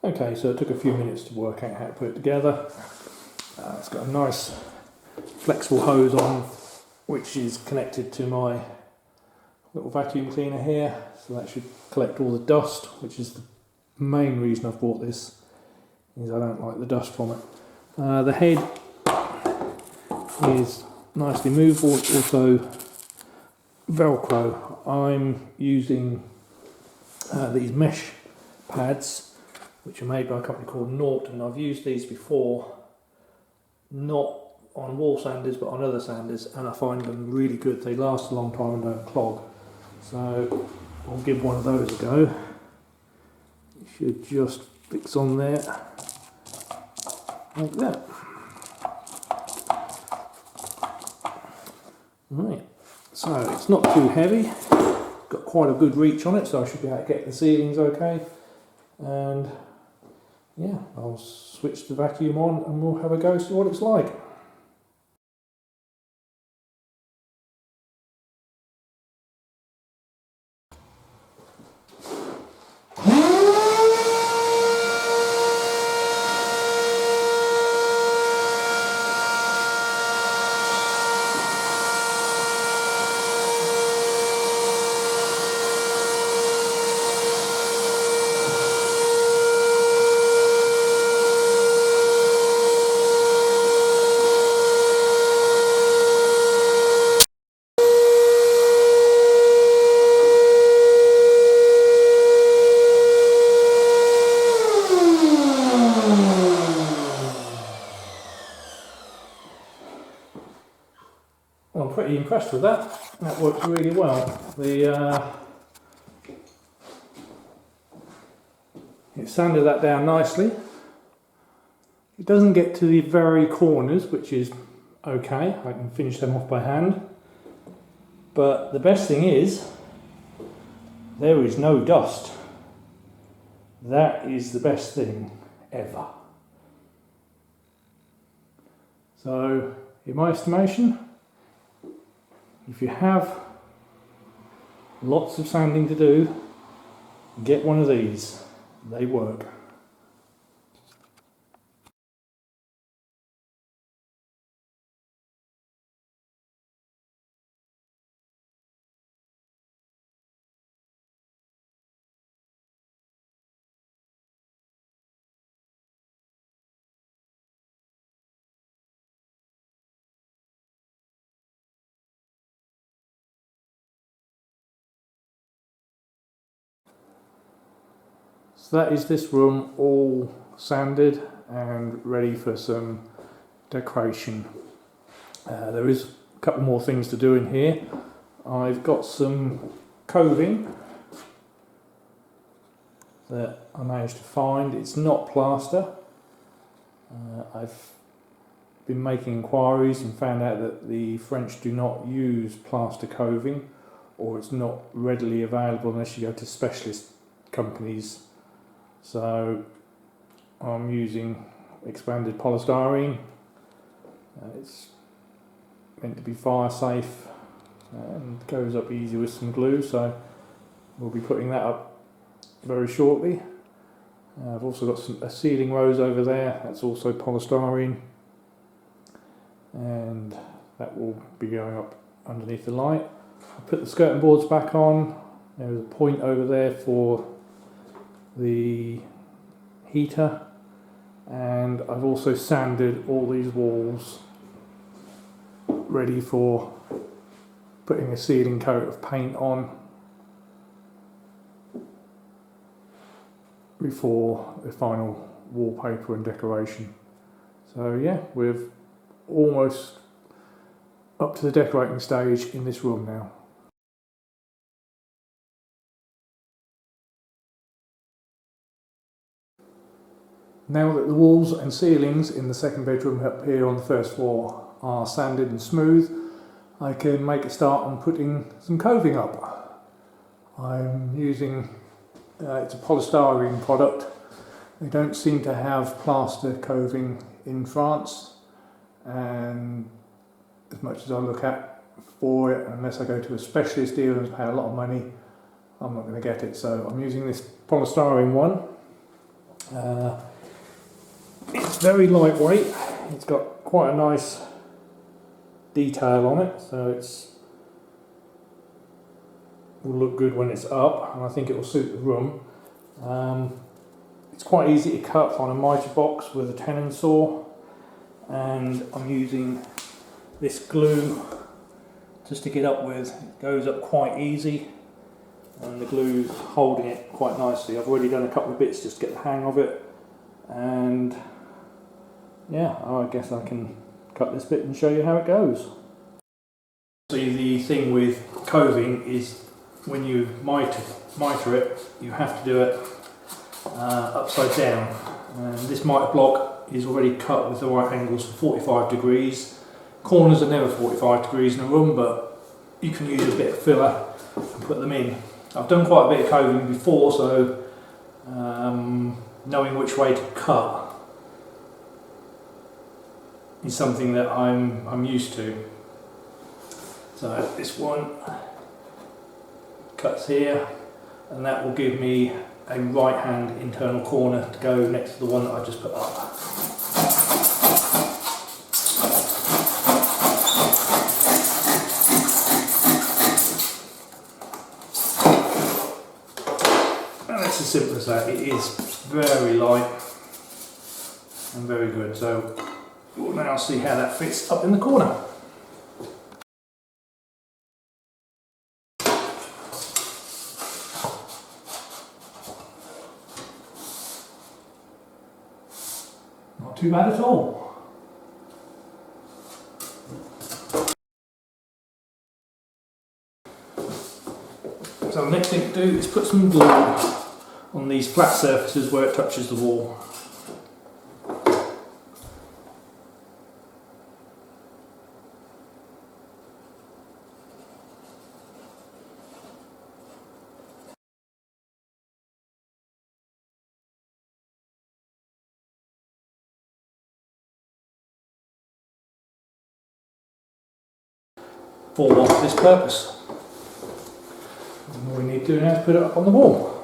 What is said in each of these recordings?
Okay, so it took a few minutes to work out how to put it together. It's got a nice flexible hose on, which is connected to my little vacuum cleaner here, so that should collect all the dust, which is the main reason I've bought this, is I don't like the dust from it. The head is nicely movable, it's also Velcro. I'm using these mesh pads which are made by a company called Norton. I've used these before, not on wall sanders but on other sanders, and I find them really good. They last a long time and don't clog. So I'll give one of those a go. It should just fix on there like that. Right, so it's not too heavy, got quite a good reach on it, so I should be able to get the ceilings okay. And yeah, I'll switch the vacuum on and we'll have a go, see what it's like. Well, I'm pretty impressed with that. That works really well. It sanded that down nicely. It doesn't get to the very corners, which is okay. I can finish them off by hand. But the best thing is, there is no dust. That is the best thing ever. So, in my estimation, if you have lots of sanding to do, get one of these. They work. So that is this room all sanded and ready for some decoration. There is a couple more things to do in here. I've got some coving that I managed to find. It's not plaster. I've been making inquiries and found out that the French do not use plaster coving, or it's not readily available unless you go to specialist companies. So I'm using expanded polystyrene. It's meant to be fire safe and goes up easy with some glue, so we'll be putting that up very shortly. I've also got a ceiling rose over there, that's also polystyrene, and that will be going up underneath the light. I put the skirting boards back on. There's a point over there for the heater, and I've also sanded all these walls ready for putting a sealing coat of paint on before the final wallpaper and decoration. So yeah, we're almost up to the decorating stage in this room now. Now that the walls and ceilings in the second bedroom up here on the first floor are sanded and smooth, I can make a start on putting some coving up. I'm using, it's a polystyrene product. They don't seem to have plaster coving in France, and as much as I look at for it, unless I go to a specialist dealer and pay a lot of money, I'm not going to get it. So I'm using this polystyrene one. It's very lightweight. It's got quite a nice detail on it, so will look good when it's up, and I think it will suit the room. It's quite easy to cut on a mitre box with a tenon saw, and I'm using this glue to stick it up with. It goes up quite easy, and the glue's holding it quite nicely. I've already done a couple of bits just to get the hang of it, and yeah, I guess I can cut this bit and show you how it goes. So the thing with coving is when you mitre it, you have to do it upside down. And this mitre block is already cut with the right angles for 45 degrees. Corners are never 45 degrees in a room, but you can use a bit of filler and put them in. I've done quite a bit of coving before, so knowing which way to cut is something that I'm used to. So this one cuts here, and that will give me a right hand internal corner to go next to the one that I just put up. And it's as simple as that. It is very light and very good. So we'll now see how that fits up in the corner. Not too bad at all. So the next thing to do is put some glue on these flat surfaces where it touches the wall. For this purpose. And all we need to do now is put it up on the wall.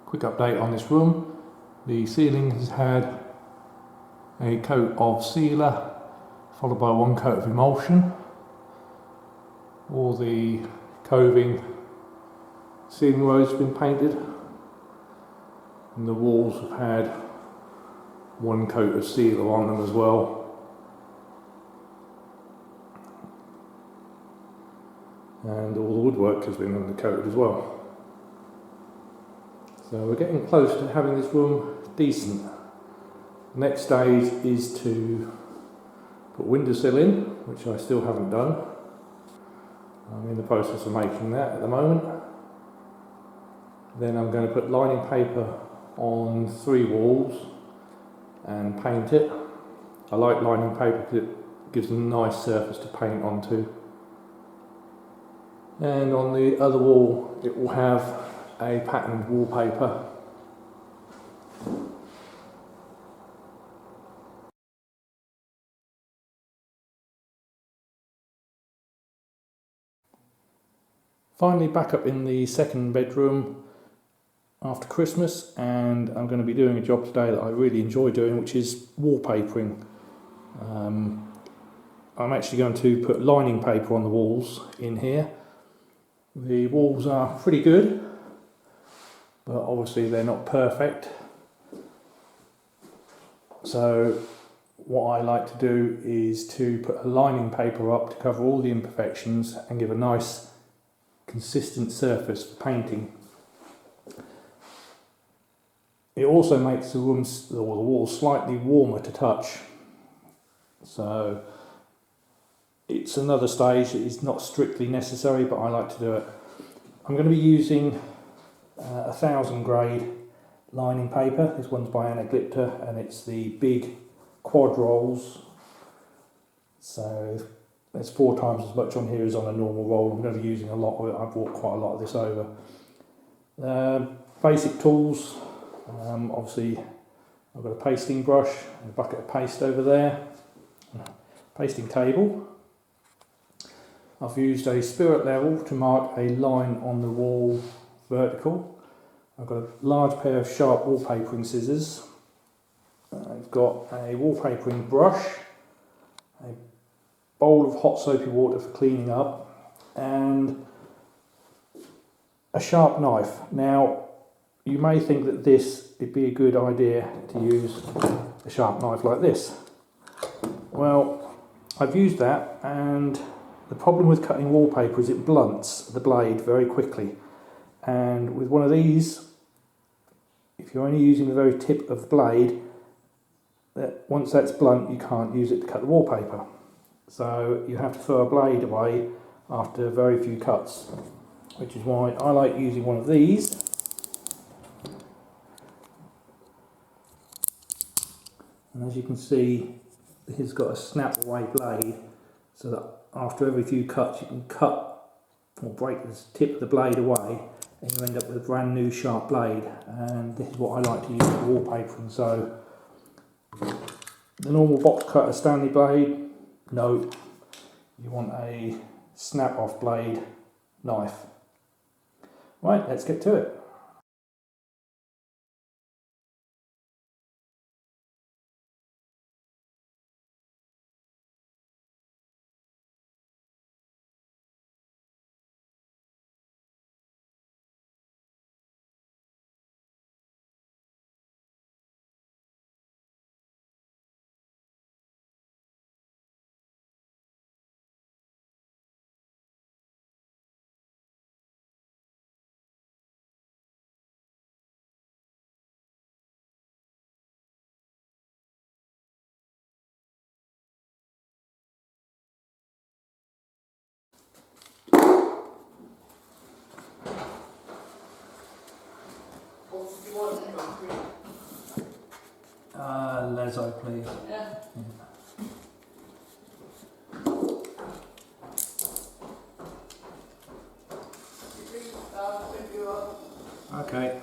Quick update on this room. The ceiling has had a coat of sealer followed by one coat of emulsion. All the coving ceiling rows have been painted, and the walls have had one coat of sealer on them as well. And all the woodwork has been undercoated as well. So we're getting close to having this room decent. The next stage is to put windowsill in, which I still haven't done. I'm in the process of making that at the moment. Then I'm going to put lining paper on 3 walls and paint it. I like lining paper because it gives a nice surface to paint onto. And on the other wall it will have a patterned wallpaper. Finally back up in the second bedroom after Christmas, and I'm going to be doing a job today that I really enjoy doing, which is wallpapering. I'm actually going to put lining paper on the walls in here. The walls are pretty good, but obviously they're not perfect. So what I like to do is to put a lining paper up to cover all the imperfections and give a nice consistent surface for painting. It also makes the rooms or the walls slightly warmer to touch. So it's another stage that is not strictly necessary, but I like to do it. I'm going to be using 1000 grade lining paper. This one's by Anna Glipta, and it's the big quad rolls. So there's 4 times as much on here as on a normal roll. I'm going to be using a lot of it. I brought quite a lot of this over. Basic tools. Obviously I've got a pasting brush and a bucket of paste over there. Pasting table. I've used a spirit level to mark a line on the wall vertical. I've got a large pair of sharp wallpapering scissors. I've got a wallpapering brush, a bowl of hot soapy water for cleaning up, and a sharp knife. Now, you may think that it'd be a good idea to use a sharp knife like this. Well, I've used that, and the problem with cutting wallpaper is it blunts the blade very quickly. And with one of these, if you're only using the very tip of the blade, once that's blunt, you can't use it to cut the wallpaper. So you have to throw a blade away after very few cuts, which is why I like using one of these. And as you can see, it's got a snap away blade, so that after every few cuts you can cut or break the tip of the blade away, and you end up with a brand new sharp blade. And this is what I like to use for wallpapering. So the normal box cutter Stanley blade, no, you want a snap off blade knife. Right, let's get to it. Lezo, please. Yeah. Okay.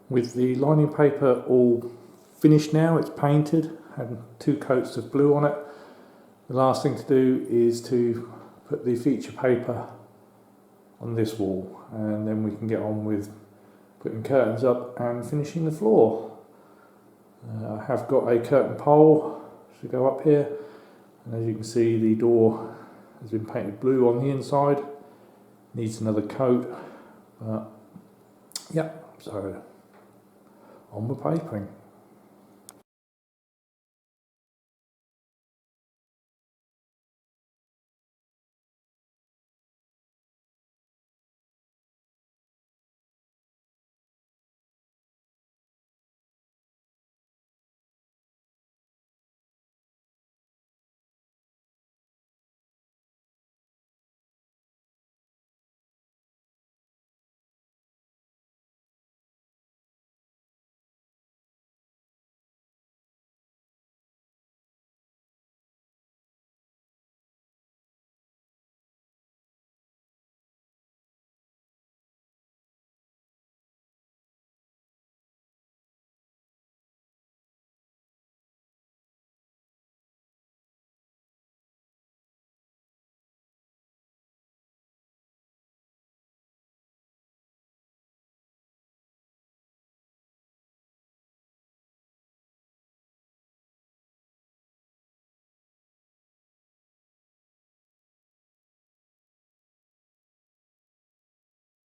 With the lining paper all finished now, it's painted, had 2 coats of blue on it. The last thing to do is to put the feature paper on this wall, and then we can get on with putting curtains up and finishing the floor. I have got a curtain pole to go up here, and as you can see, the door has been painted blue on the inside, needs another coat, but yeah, so on with papering.